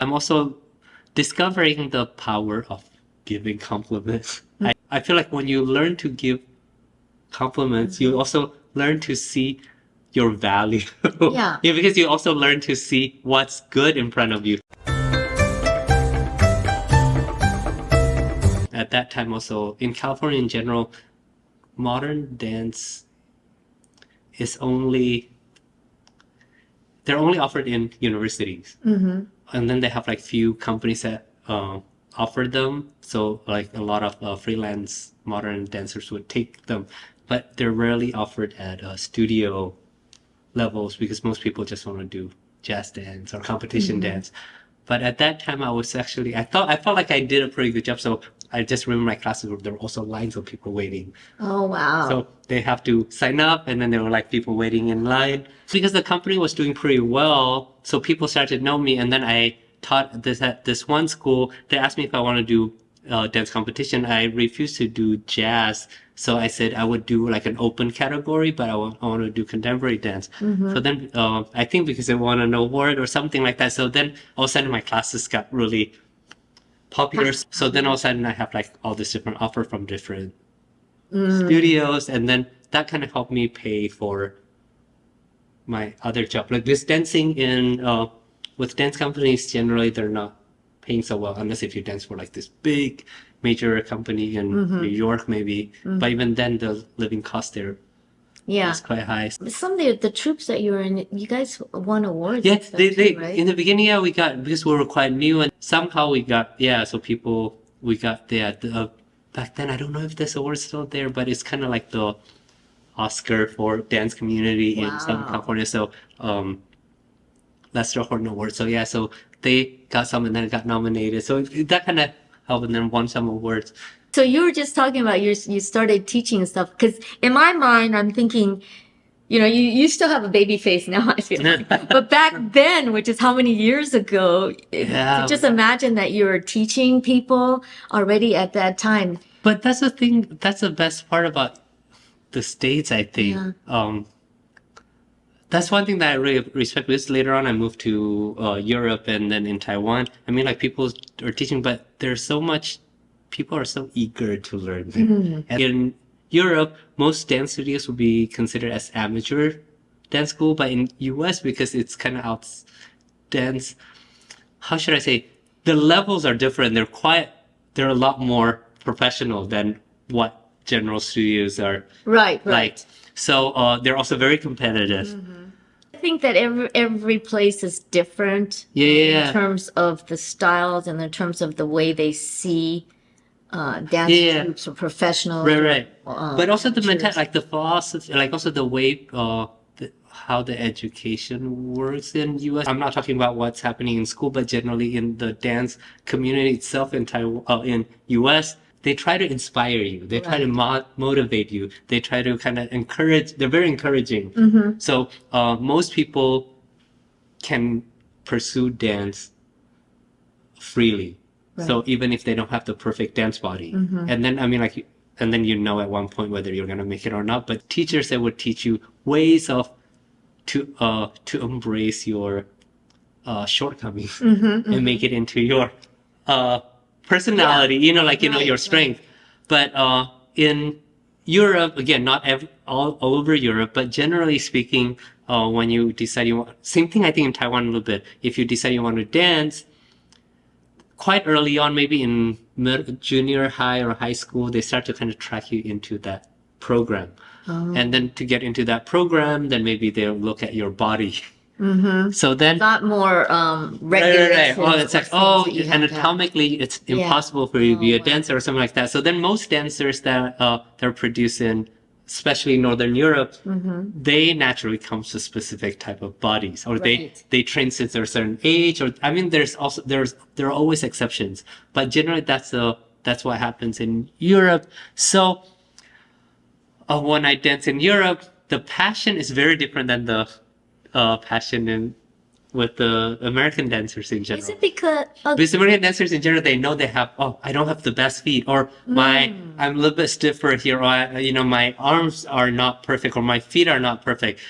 I'm also discovering the power of giving compliments. I feel like when you learn to give compliments, you also learn to see your value. Yeah. Yeah, because you also learn to see what's good in front of you. At that time, also in California in general, modern dance is only they're only offered in universities, and then they have like few companies that offer them. So like a lot of freelance modern dancers would take them, but they're rarely offered at studio levels because most people just want to do jazz dance or competition dance. But at that time, I felt like I did a pretty good job. So I just remember my classes where there were also lines of people waiting. Oh, wow. So they have to sign up, and then there were like people waiting in line because the company was doing pretty well. So people started to know me, and then I taught this at this one school. They asked me if I want to do dance competition. I refused to do jazz, so I said I would do like an open category, but I want to do contemporary dance. So then I think because I won an award or something like that. So then all of a sudden my classes got really popular. So then all of a sudden I have like all this different offer from different studios, and then that kind of helped me pay for my other job. Like this dancing in with dance companies, generally they're not paying so well unless if you dance for like this big major company in New York maybe. But even then the living cost there Yeah. is quite high. Some of the troops that you were in, you guys won awards Yeah, and stuff they too, right? in the beginning, yeah, we got because we were quite new, and somehow we got so people we got the back then. I don't know if this award's still there, but it's kind of like the Oscar for dance community in Southern Wow. California. So Lester Horton Award. So yeah, so they got some and then it got nominated. So that kind of helped, and then won some awards. So you were just talking about you started teaching and stuff, because in my mind, I'm thinking, you still have a baby face now, I feel like. But back then, which is how many years ago, Yeah. just imagine that you were teaching people already at that time. But that's the thing. That's the best part about the States, I think. Yeah. That's one thing that I really respect. Because later on, I moved to Europe and then in Taiwan. I mean, like people are teaching, but there's so much. People are so eager to learn. And in Europe, most dance studios would be considered as amateur dance school, but in US, because it's kind of out dance. How should I say? The levels are different. They're a lot more professional than what general studios are Right, right. like. So they're also very competitive. I think that every place is different in terms of the styles and in terms of the way they see dance groups or professionals. Right. But also the mentality, like the philosophy, like also the way how the education works in US. I'm not talking about what's happening in school, but generally in the dance community itself in Taiwan, in US. They try to inspire you. They try to motivate you. They try to kind of encourage. They're very encouraging. So most people can pursue dance freely. So even if they don't have the perfect dance body, and then I mean like, and then at one point whether you're gonna make it or not. But teachers that would teach you ways of to embrace your shortcomings and make it into your personality, your strength. But in Europe, again, not all over Europe, but generally speaking, when you decide same thing I think in Taiwan a little bit, if you decide you want to dance, quite early on, maybe in junior high or high school, they start to kind of track you into that program. And then to get into that program, then maybe they'll look at your body. So then Not more regulations. Oh, it's like, anatomically, it's impossible for you to be a dancer or something like that. So then most dancers that they're produced in, especially Northern Europe, they naturally come to specific type of bodies, or they train since they're a certain age. Or I mean, there are always exceptions, but generally that's what happens in Europe. So when I dance in Europe, the passion is very different than the passion with the American dancers in general. Is it because American dancers in general, they know they have, I don't have the best feet, or I'm a little bit stiffer here, or my arms are not perfect, or my feet are not perfect,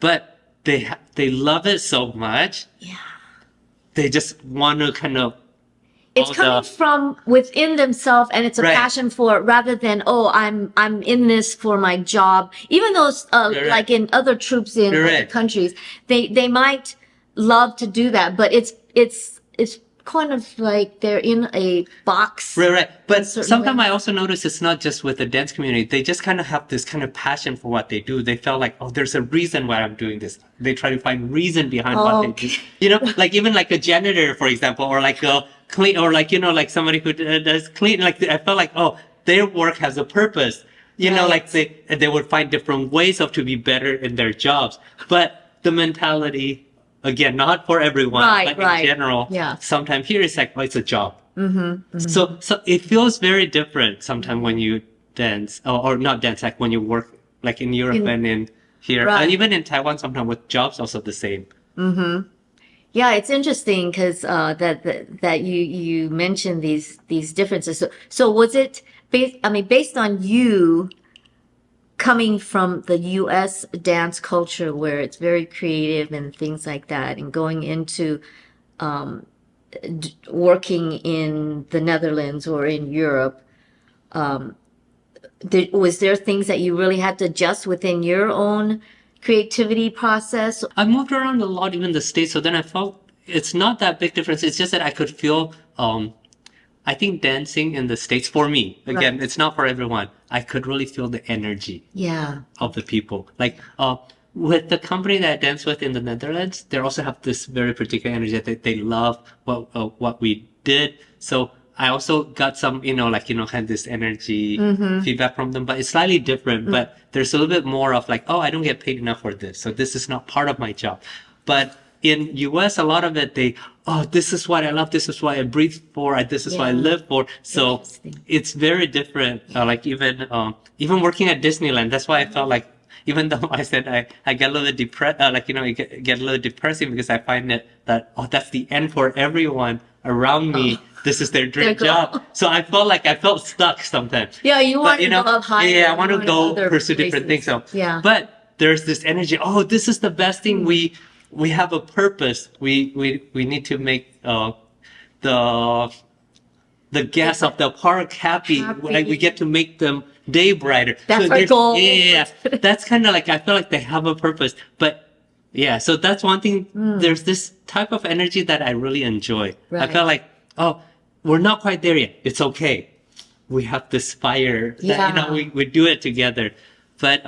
but they love it so much. Yeah. they just want to kind of It's all coming the from within themselves, and it's a Right. passion for it, rather than, oh, I'm in this for my job. Even those Right. like in other troops in other Right. countries, they might love to do that, but it's kind of like they're in a box. Right. But a certain sometimes way. I also notice it's not just with the dance community. They just kind of have this kind of passion for what they do. They felt like, oh, there's a reason why I'm doing this. They try to find reason behind what they do. Okay. You know, like even like a janitor, for example, or like a clean, or like, you know, like somebody who does clean. Like I felt like, oh, their work has a purpose. You know, Right. like they would find different ways of to be better in their jobs. But the mentality, again, not for everyone, Right, but right. in general, Yeah. sometimes here it's like, oh, it's a job. So it feels very different sometimes when you dance, or not dance, like when you work, like in Europe and in here, Right. and even in Taiwan, sometimes with jobs also the same. Yeah, it's interesting because that you mentioned these differences. So was it based? I mean, based on you coming from the U.S. dance culture where it's very creative and things like that, and going into working in the Netherlands or in Europe, was there things that you really had to adjust within your own creativity process? I moved around a lot, even the States, so then I felt it's not that big difference. It's just that I could feel, I think dancing in the States, for me, again, Right. it's not for everyone. I could really feel the energy Yeah. of the people. Like with the company that I dance with in the Netherlands, they also have this very particular energy that they love what we did. So I also got some, you know, like, you know, kind of this energy feedback from them, but it's slightly different. But there's a little bit more of like, oh, I don't get paid enough for this, so this is not part of my job. But in US, a lot of it, oh, this is what I love, this is what I breathe for, this is what I Yeah. live for. So Interesting. it's very different. Like even working at Disneyland, that's why I felt like, even though I said I get a little bit depressed, like, you know, it get a little depressing because I find it that, oh, that's the end for everyone around me. This is their dream Their goal. job. So I felt stuck sometimes. Yeah, you want But, you to know, go up higher. yeah, I You want to wanna go other pursue different things. places. So, Yeah. but there's this energy. Oh, this is the best thing. We have a purpose. We need to make the guests of the park happy. Like we get to make them day brighter. That's our there's- goal. Yeah. That's kind of like, I feel like they have a purpose. But yeah, so that's one thing. There's this type of energy that I really enjoy. I Right. felt like, oh, we're not quite there yet. It's okay. We have this fire that, you know, Yeah. we do it together. But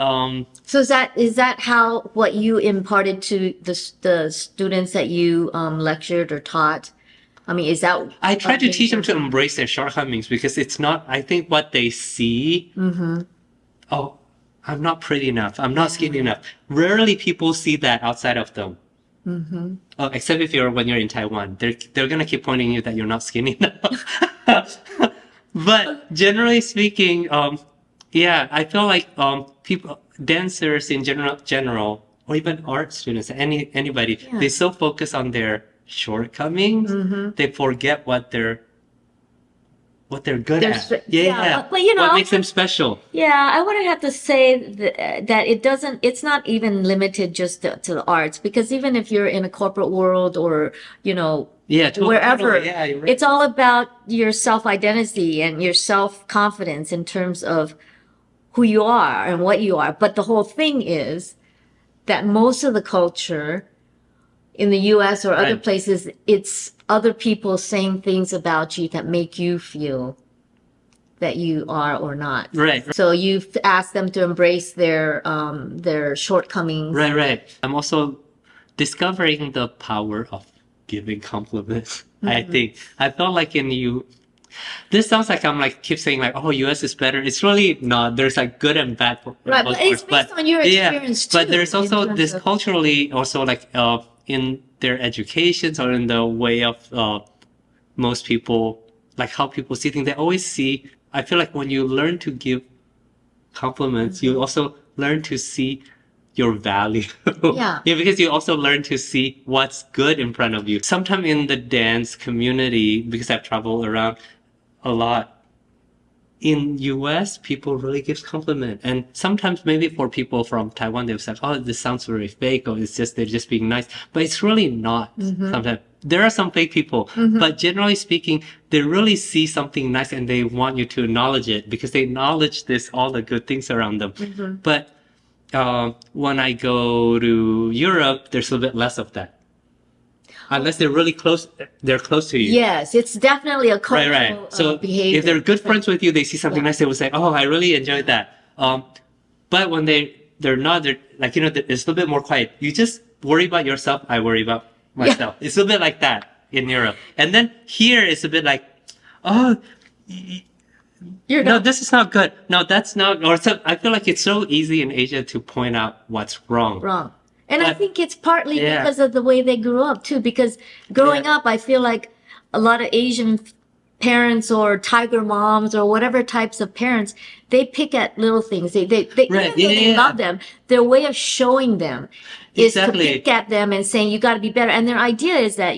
So is that how what you imparted to the students that you lectured or taught? I mean, is that I try what to made teach them them- to embrace their shortcomings because it's not, I think what they see, oh, I'm not pretty enough. I'm not skinny enough. Rarely people see that outside of them. Oh, except if when you're in Taiwan, they're gonna keep pointing you that you're not skinny enough. But generally speaking, yeah, I feel like people, dancers in general, or even art students, anybody, Yeah. they so focus on their shortcomings, they forget what they're good They're at. spe- Yeah, yeah, but, you know, what makes them special. Yeah, I wouldn't have to say that it's not even limited just to the arts, because even if you're in a corporate world or, you know, Yeah, totally, wherever, totally. Yeah, you're right. it's all about your self-identity and your self-confidence in terms of who you are and what you are. But the whole thing is that most of the culture in the US or other Right. places, it's other people saying things about you that make you feel that you are or not. Right. So you've asked them to embrace their shortcomings. Right. I'm also discovering the power of giving compliments. I think I felt like this sounds like I'm like keep saying like, oh, US is better. It's really not. There's like good and bad for Right, both but it's parts. based on your experience, But too, there's in also terms this of- culturally also like in their educations or in the way of most people, like how people see things. They always see. I feel like when you learn to give compliments, you also learn to see your value. Yeah. Because you also learn to see what's good in front of you. Sometimes in the dance community, because I've traveled around a lot, in US, people really give compliment. And sometimes maybe for people from Taiwan, they'll say, oh, this sounds very fake, or they're just being nice. But it's really not sometimes. There are some fake people, but generally speaking, they really see something nice and they want you to acknowledge it because they acknowledge all the good things around them. But when I go to Europe, there's a bit less of that. Unless they're really close, they're close to you. Yes, it's definitely a cultural Right. So behavior. if they're good friends with you, they see something nice, they will say, "Oh, I really enjoyed that." But when they're not, they're like it's a little bit more quiet. You just worry about yourself. I worry about myself. It's a little bit like that in Europe, and then here it's a bit like, "Oh, no, this is not good. No, that's not." Or so I feel like it's so easy in Asia to point out what's wrong. Wrong. And I But- think it's partly Yeah. because of the way they grew up too. Because growing up, I feel like a lot of Asian parents or tiger moms or whatever types of parents, they pick at little things. They Right. even though they Yeah. love them, their way of showing them is Exactly. to pick at them and saying you got to be better. And their idea is that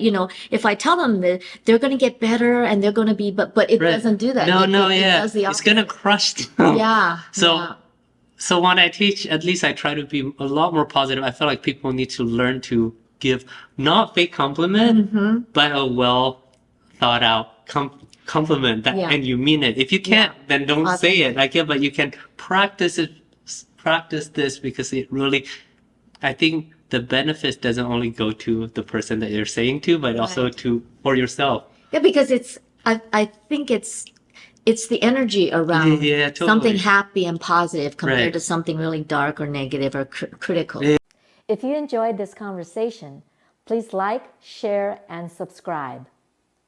if I tell them that they're going to get better and they're going to be, but it Right. doesn't do that. No, It does the it's gonna crush them. Yeah. So. yeah. So when I teach, at least I try to be a lot more positive. I feel like people need to learn to give not fake compliment, but a well thought out compliment that, Yeah. and you mean it. If you can't, Yeah. then don't say it. But you can practice it, practice this because it really, I think the benefits doesn't only go to the person that you're saying to, but also for yourself. Yeah, because I think it's the energy around Yeah, totally. something happy and positive compared Right. to something really dark or negative or critical. If you enjoyed this conversation, please like, share, and subscribe.